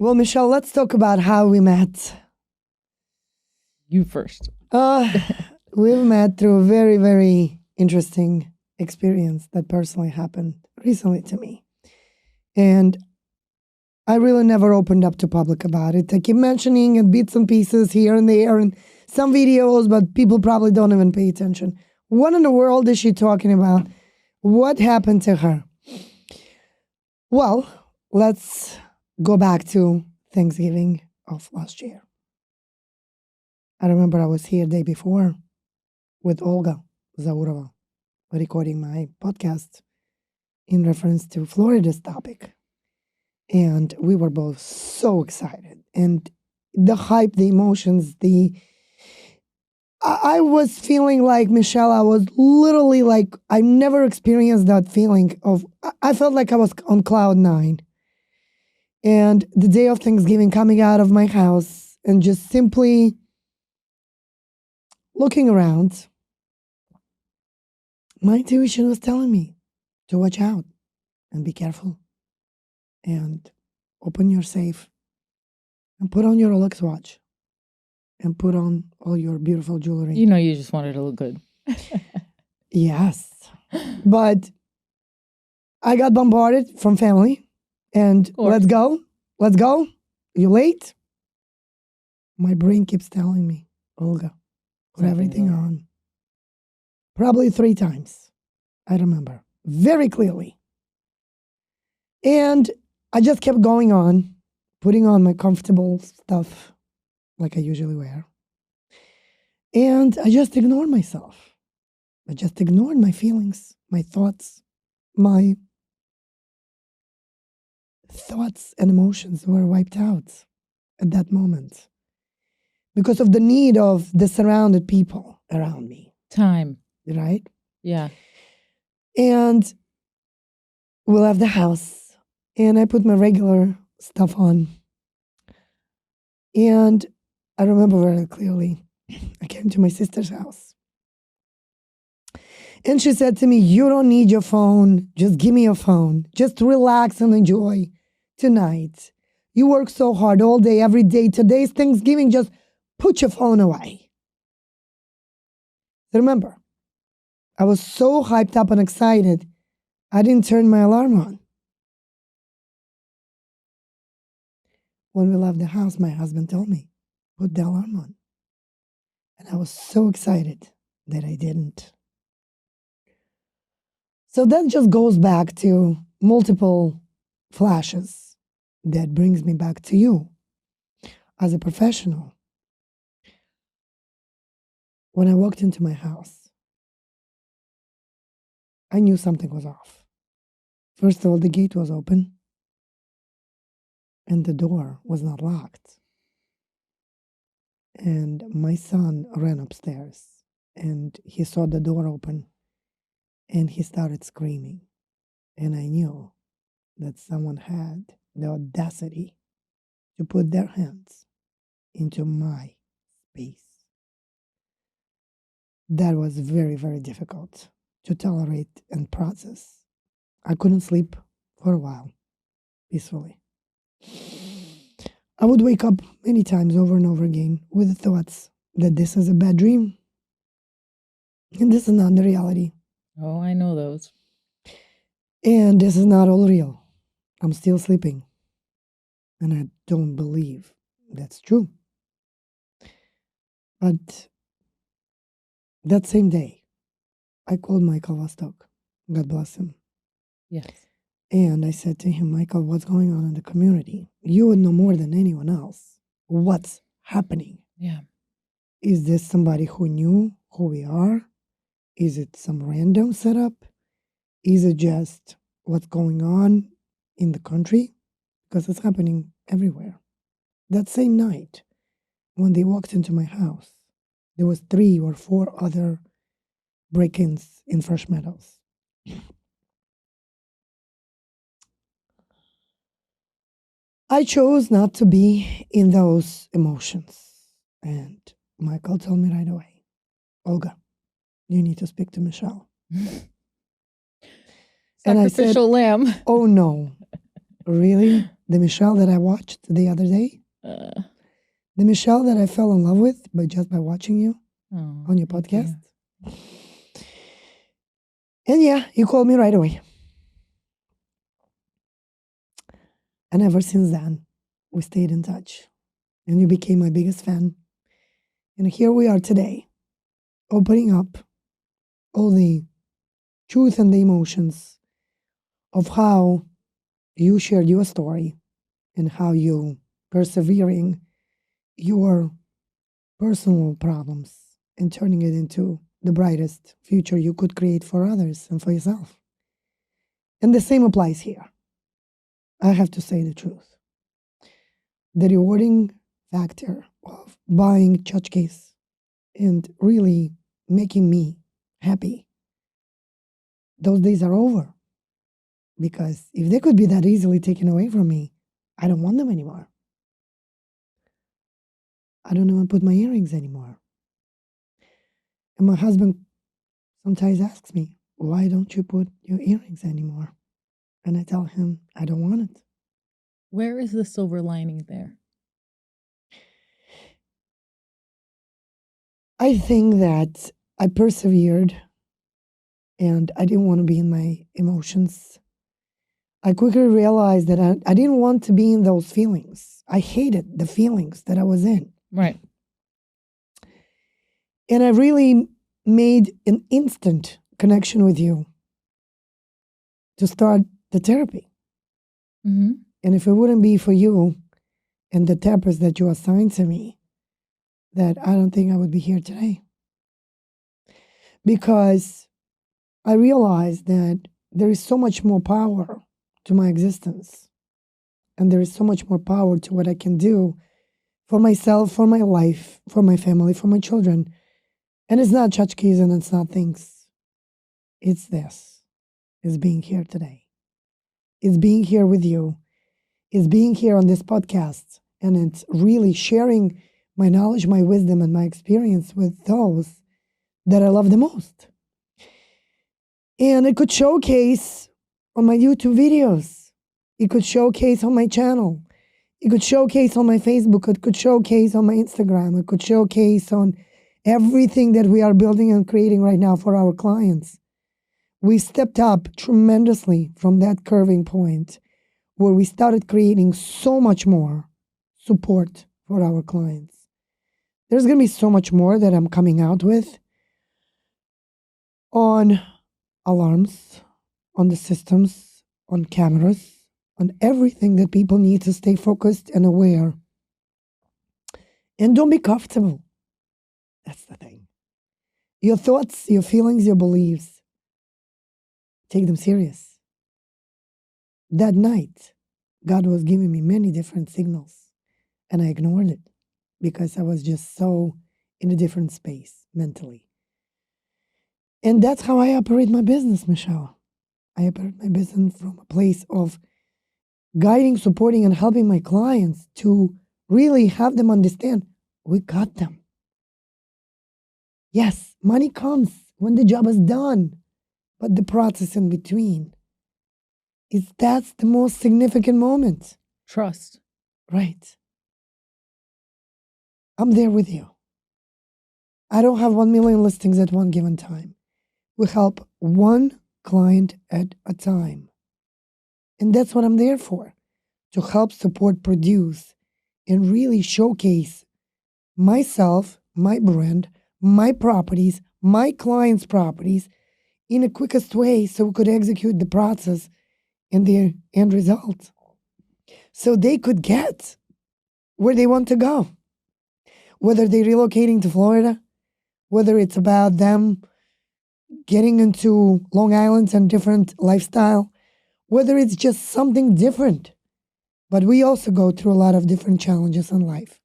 Well, Michelle, let's talk about how we met. You first. We've met through a very, very interesting experience that personally happened recently to me. And I really never opened up to public about it. I keep mentioning it, bits and pieces here and there, and some videos, but people probably don't even pay attention. What in the world is she talking about? What happened to her? Well, let's go back to Thanksgiving of last year. I remember I was here the day before with Olga Zakinova recording my podcast in reference to Florida's topic. And we were both so excited. And the hype, the emotions, I was feeling like, Michelle, I was literally like, I never experienced that feeling of, I felt like I was on cloud nine. And the day of Thanksgiving, coming out of my house and just simply looking around, my intuition was telling me to watch out and be careful and open your safe and put on your Rolex watch and put on all your beautiful jewelry. You know, you just wanted to look good. Yes. But I got bombarded from family and let's go. You late? My brain keeps telling me, Olga, put everything on. Probably 3 times. I remember very clearly. And I just kept going on, putting on my comfortable stuff like I usually wear. And I just ignored myself. I just ignored my feelings, my thoughts. My thoughts and emotions were wiped out at that moment because of the need of the surrounded people around me. Time. Right? Yeah. And we left the house and I put my regular stuff on. And I remember very clearly, I came to my sister's house. And she said to me, you don't need your phone. Just give me your phone. Just relax and enjoy tonight. You work so hard all day, every day. Today's Thanksgiving. Just put your phone away. Remember, I was so hyped up and excited, I didn't turn my alarm on. When we left the house, my husband told me, put the alarm on. And I was so excited that I didn't. So that just goes back to multiple flashes that brings me back to you as a professional. When I walked into my house, I knew something was off. First of all, the gate was open and the door was not locked. And my son ran upstairs and he saw the door open and he started screaming. And I knew that someone had the audacity to put their hands into my space. That was very, very difficult to tolerate and process. I couldn't sleep for a while peacefully. I would wake up many times over and over again with the thoughts that this is a bad dream and this is not the reality. Oh, I know those. And this is not all real. I'm still sleeping. And I don't believe that's true. But that same day, I called Michael Vostok. God bless him. Yes. And I said to him, Michael, what's going on in the community? You would know more than anyone else what's happening. Yeah. Is this somebody who knew who we are? Is it some random setup? Is it just what's going on in the country? Because it's happening everywhere. That same night, when they walked into my house, there was 3 or 4 other break-ins in Fresh Meadows. I chose not to be in those emotions. And Michael told me right away, Olga, you need to speak to Michelle. Sacrificial lamb. Oh no. Really? The Michelle that I watched the other day? The Michelle that I fell in love with just by watching you on your thank podcast? you. And yeah, you called me right away. And ever since then, we stayed in touch. And you became my biggest fan. And here we are today, opening up all the truth and the emotions of how you shared your story and how you persevering your personal problems and turning it into the brightest future you could create for others and for yourself. And the same applies here. I have to say the truth. The rewarding factor of buying tchotchkes and really making me happy, those days are over. Because if they could be that easily taken away from me, I don't want them anymore. I don't want to put my earrings anymore. And my husband sometimes asks me, why don't you put your earrings anymore? And I tell him, I don't want it. Where is the silver lining there? I think that I persevered and I didn't want to be in my emotions. I quickly realized that I didn't want to be in those feelings. I hated the feelings that I was in. Right. And I really made an instant connection with you to start the therapy. Mm-hmm. And if it wouldn't be for you and the therapist that you assigned to me, that I don't think I would be here today. Because I realized that there is so much more power to my existence. And there is so much more power to what I can do for myself, for my life, for my family, for my children. And it's not tchotchkes and it's not things. It's this. It's being here today. It's being here with you. It's being here on this podcast. And it's really sharing my knowledge, my wisdom, and my experience with those that I love the most. And it could showcase on my YouTube videos. It could showcase on my channel. It could showcase on my Facebook. It could showcase on my Instagram. It could showcase on everything that we are building and creating right now for our clients. We stepped up tremendously from that curving point where we started creating so much more support for our clients. There's going to be so much more that I'm coming out with on alarms, on the systems, on cameras, on everything that people need to stay focused and aware. And don't be comfortable. That's the thing. Your thoughts, your feelings, your beliefs, take them serious. That night, God was giving me many different signals, and I ignored it because I was just so in a different space mentally. And that's how I operate my business, Michelle. I operate my business from a place of guiding, supporting, and helping my clients to really have them understand we got them. Yes, money comes when the job is done, but the process in between that's the most significant moment. Trust. Right. I'm there with you. I don't have 1 million listings at one given time. We help one client at a time. And that's what I'm there for, to help support, produce, and really showcase myself, my brand, my properties, my clients' properties in the quickest way so we could execute the process and the end result. So they could get where they want to go. Whether they're relocating to Florida, whether it's about them getting into Long Island and different lifestyle, whether it's just something different. But we also go through a lot of different challenges in life.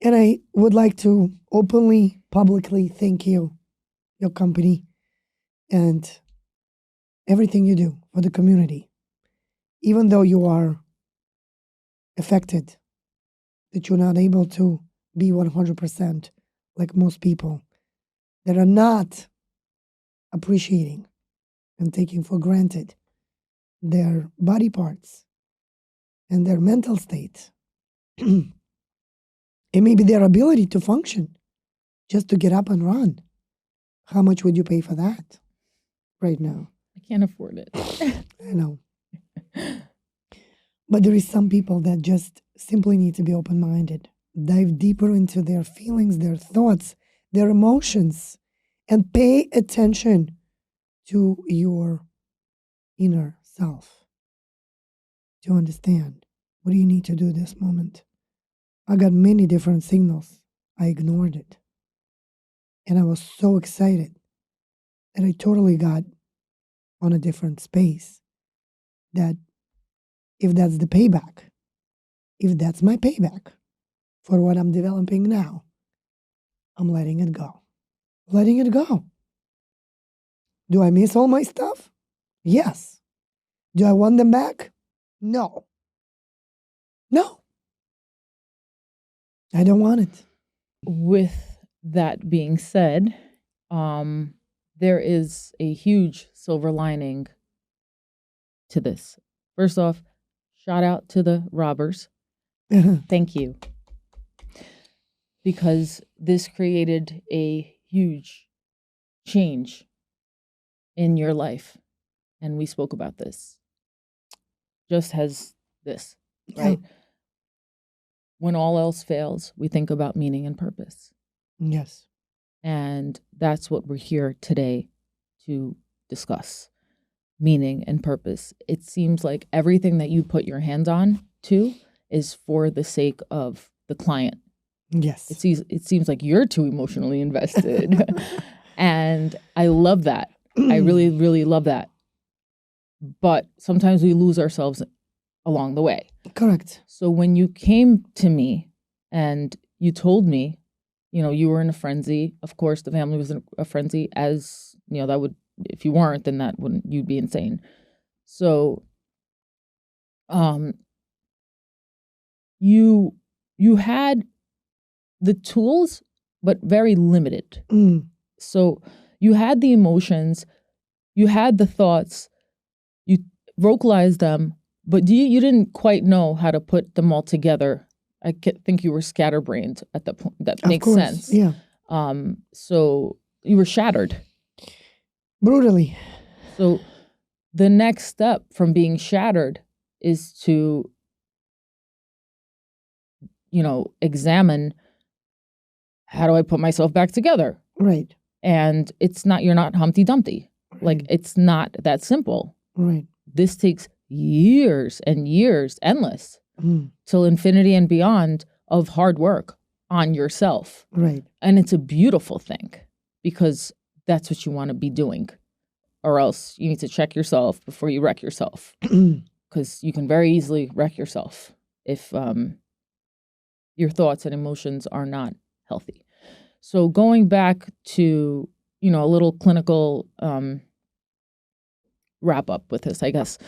And I would like to openly, publicly thank you, your company, and everything you do for the community. Even though you are affected, that you're not able to be 100% like most people that are not appreciating and taking for granted their body parts and their mental state. It may be their ability to function, just to get up and run. How much would you pay for that right now? I can't afford it. I know. But there is some people that just simply need to be open-minded, dive deeper into their feelings, their thoughts, their emotions, and pay attention to your inner self to understand what do you need to do this moment. I got many different signals. I ignored it. And I was so excited that I totally got on a different space. That if that's the payback, if that's my payback for what I'm developing now, I'm letting it go. Letting it go. Do I miss all my stuff? Yes. Do I want them back? No. No. I don't want it. With that being said, there is a huge silver lining to this. First off, shout out to the robbers. Thank you. Because this created a huge change in your life. And we spoke about this. Just as this, right? Yeah. When all else fails, we think about meaning and purpose. Yes. And that's what we're here today to discuss. Meaning and purpose. It seems like everything that you put your hands on to is for the sake of the client. Yes. It seems like you're too emotionally invested. And I love that. I really, really love that. But sometimes we lose ourselves along the way. Correct. So when you came to me and you told me, you were in a frenzy, of course, the family was in a frenzy, as, that would, if you weren't, then you'd be insane. So, you had the tools, but very limited. So you had the emotions, you had the thoughts, you vocalized them, but you didn't quite know how to put them all together. I think you were scatterbrained at that point. That makes sense. Yeah. So you were shattered. Brutally. So the next step from being shattered is to, examine, how do I put myself back together? Right. And you're not Humpty Dumpty. Right. Like, it's not that simple. Right. This takes years and years, endless, till infinity and beyond of hard work on yourself. Right. And it's a beautiful thing because that's what you want to be doing. Or else you need to check yourself before you wreck yourself. Because you can very easily wreck yourself if your thoughts and emotions are not healthy. So going back to, a little clinical wrap up with this, I guess.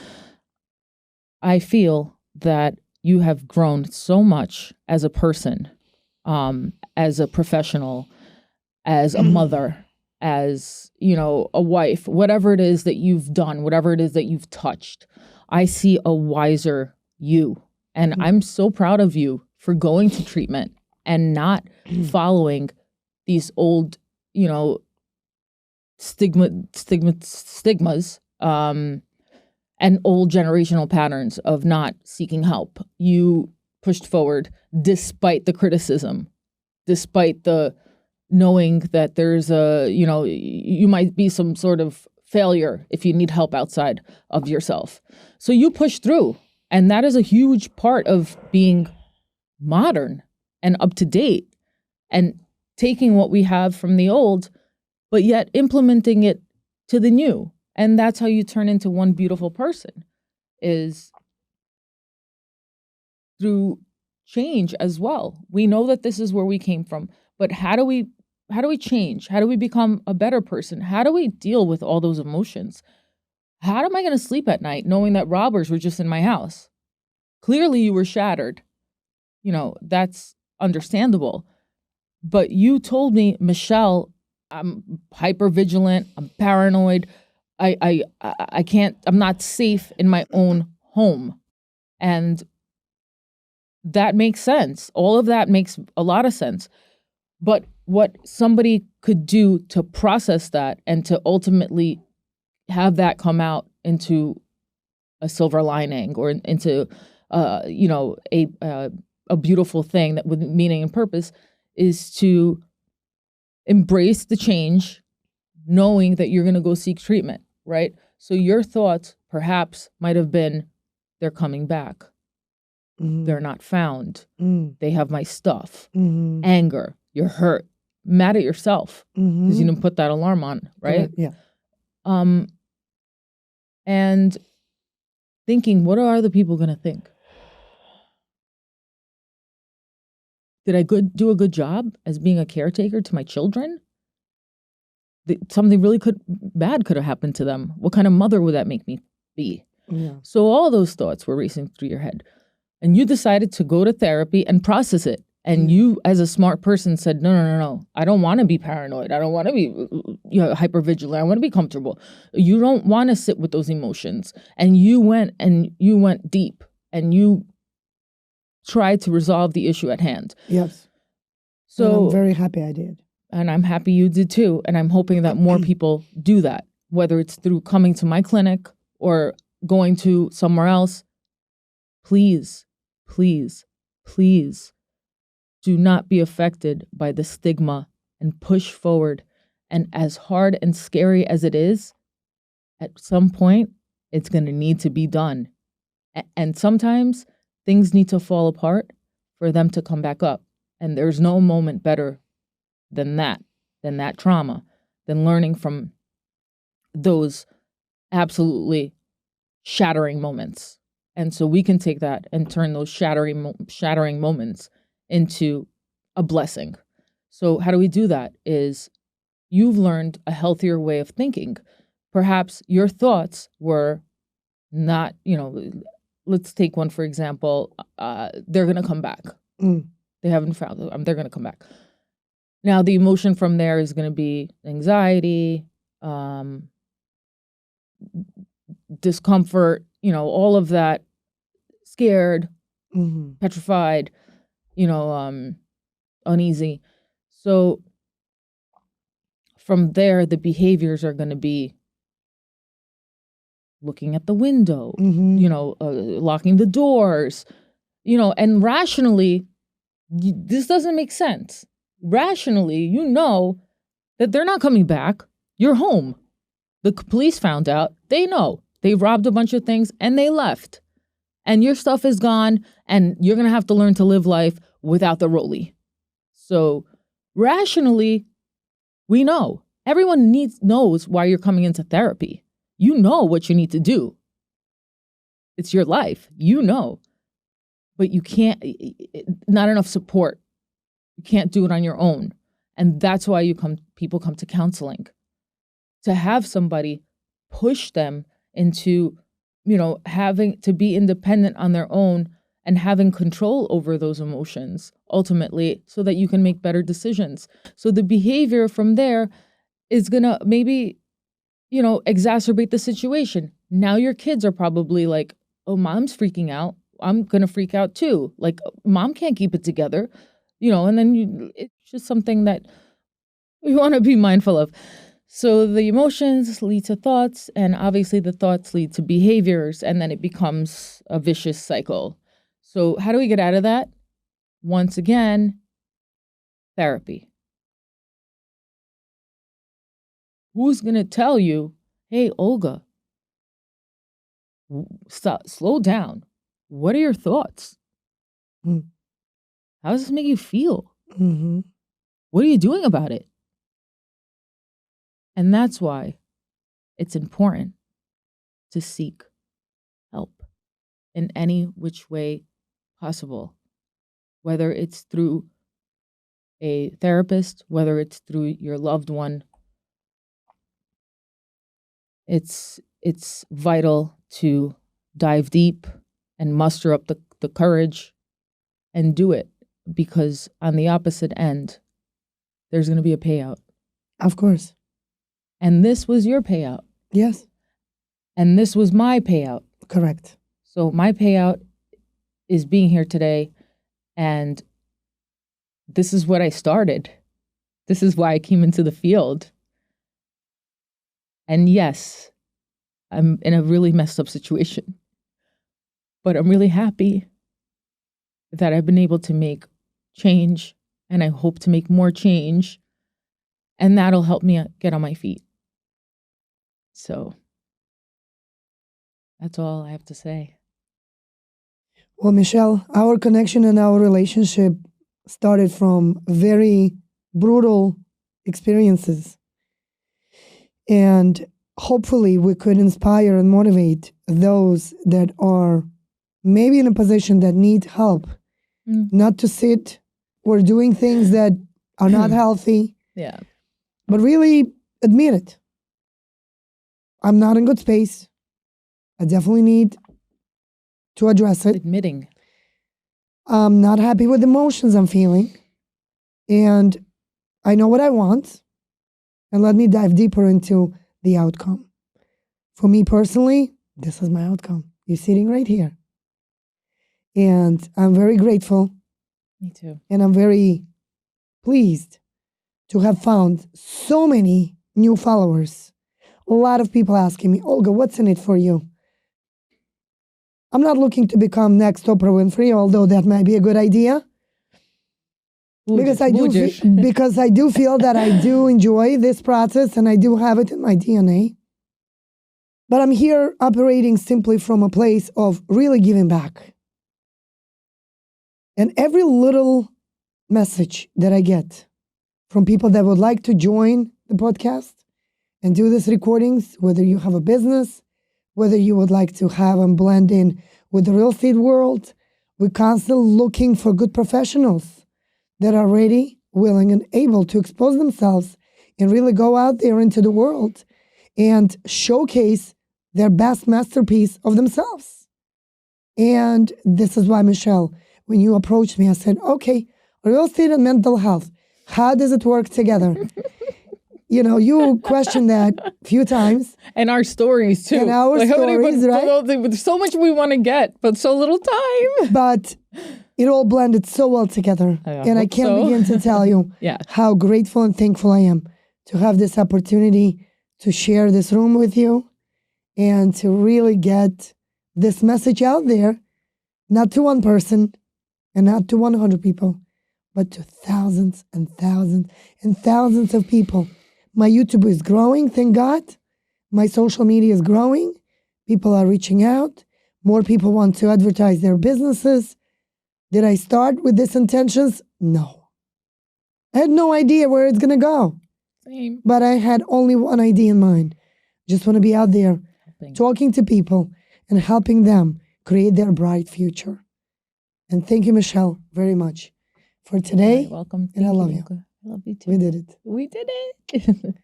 I feel that you have grown so much as a person, as a professional, as a mother, as, a wife, whatever it is that you've done, whatever it is that you've touched. I see a wiser you. And I'm so proud of you for going to treatment and not following these old, stigmas, and old generational patterns of not seeking help. You pushed forward despite the criticism, despite the knowing that there's you might be some sort of failure if you need help outside of yourself. So you push through. And that is a huge part of being modern and up to date and taking what we have from the old, but yet implementing it to the new. And that's how you turn into one beautiful person, is through change as well. We know that this is where we came from, but how do we change? How do we become a better person? How do we deal with all those emotions? How am I going to sleep at night knowing that robbers were just in my house? Clearly you were shattered. That's understandable. But you told me, Michelle, I'm hypervigilant, I'm paranoid. I can't, I'm not safe in my own home. And that makes sense. All of that makes a lot of sense. But what somebody could do to process that and to ultimately have that come out into a silver lining or into, a beautiful thing that with meaning and purpose is to embrace the change, knowing that you're going to go seek treatment, right? So your thoughts perhaps might have been, they're coming back. They're not found. They have my stuff. Anger, you're hurt, mad at yourself because you didn't put that alarm on, right? Yeah. And thinking, what are other people going to think? Did I do a good job as being a caretaker to my children? Something really bad could have happened to them. What kind of mother would that make me be? Yeah. So all those thoughts were racing through your head. And you decided to go to therapy and process it. And you, as a smart person, said, no. I don't want to be paranoid. I don't want to be hypervigilant. I want to be comfortable. You don't want to sit with those emotions. And you went deep and you tried to resolve the issue at hand. Yes. So and I'm very happy I did. And I'm happy you did too. And I'm hoping that more people do that, whether it's through coming to my clinic or going to somewhere else. Please, please, please do not be affected by the stigma and push forward. And as hard and scary as it is, at some point, it's going to need to be done. And sometimes things need to fall apart for them to come back up. And there's no moment better than that trauma, than learning from those absolutely shattering moments. And so we can take that and turn those shattering moments into a blessing. So how do we do that? Is you've learned a healthier way of thinking. Perhaps your thoughts were not, let's take one, for example, they're going to come back. They haven't found them. They're going to come back. Now, the emotion from there is going to be anxiety, discomfort, all of that, scared, petrified, uneasy. So from there, the behaviors are going to be looking at the window, locking the doors, and rationally, this doesn't make sense. Rationally, you know that they're not coming back. You're home. The police found out. They know. They robbed a bunch of things and they left. And your stuff is gone and you're going to have to learn to live life without the rollie. So rationally, we know. Everyone knows why you're coming into therapy. You know what you need to do. It's your life. You know. But you can't, not enough support. You can't do it on your own. And that's why people come to counseling. To have somebody push them into, having to be independent on their own and having control over those emotions, ultimately, so that you can make better decisions. So the behavior from there is going to maybe, exacerbate the situation. Now your kids are probably like, oh, mom's freaking out. I'm going to freak out too. Like, mom can't keep it together, and then it's just something that we want to be mindful of. So the emotions lead to thoughts, and obviously the thoughts lead to behaviors, and then it becomes a vicious cycle. So how do we get out of that? Once again, therapy. Who's going to tell you, hey, Olga, stop, slow down. What are your thoughts? How does this make you feel? What are you doing about it? And that's why it's important to seek help in any which way possible, whether it's through a therapist, whether it's through your loved one. It's vital to dive deep and muster up the courage and do it, because on the opposite end, there's going to be a payout. Of course. And this was your payout. Yes. And this was my payout. Correct. So my payout is being here today. And this is what I started. This is why I came into the field. And yes, I'm in a really messed up situation. But I'm really happy that I've been able to make change, and I hope to make more change. And that'll help me get on my feet. So that's all I have to say. Well, Michelle, our connection and our relationship started from very brutal experiences. And hopefully we could inspire and motivate those that are maybe in a position that need help, not to sit or doing things that are not healthy. Yeah. But really admit it. I'm not in good space. I definitely need to address it. Admitting. I'm not happy with the emotions I'm feeling. And I know what I want. And let me dive deeper into the outcome. For me personally, this is my outcome. You're sitting right here. And I'm very grateful. Me too. And I'm very pleased to have found so many new followers. A lot of people asking me, Olga, what's in it for you? I'm not looking to become next Oprah Winfrey, although that might be a good idea. Because I do feel that I do enjoy this process and I do have it in my DNA. But I'm here operating simply from a place of really giving back. And every little message that I get from people that would like to join the podcast and do these recordings, whether you have a business, whether you would like to have and blend in with the real estate world, we're constantly looking for good professionals that are ready, willing, and able to expose themselves and really go out there into the world and showcase their best masterpiece of themselves. And this is why, Michelle, when you approached me, I said, okay, real estate and mental health, how does it work together? You know, you questioned that a few times. And our stories, too. And our stories, right? There's so much we want to get, but so little time. But it all blended so well together. And I can't begin to tell you how grateful and thankful I am to have this opportunity to share this room with you and to really get this message out there, not to one person and not to 100 people, but to thousands and thousands and thousands of people. My YouTube is growing, thank God. My social media is growing. People are reaching out. More people want to advertise their businesses. Did I start with these intentions? No. I had no idea where it's going to go. Same. But I had only one idea in mind. Just want to be out there talking to people and helping them create their bright future. And thank you, Michelle, very much for today. You're welcome. And I love you. I love you too. We did it. We did it.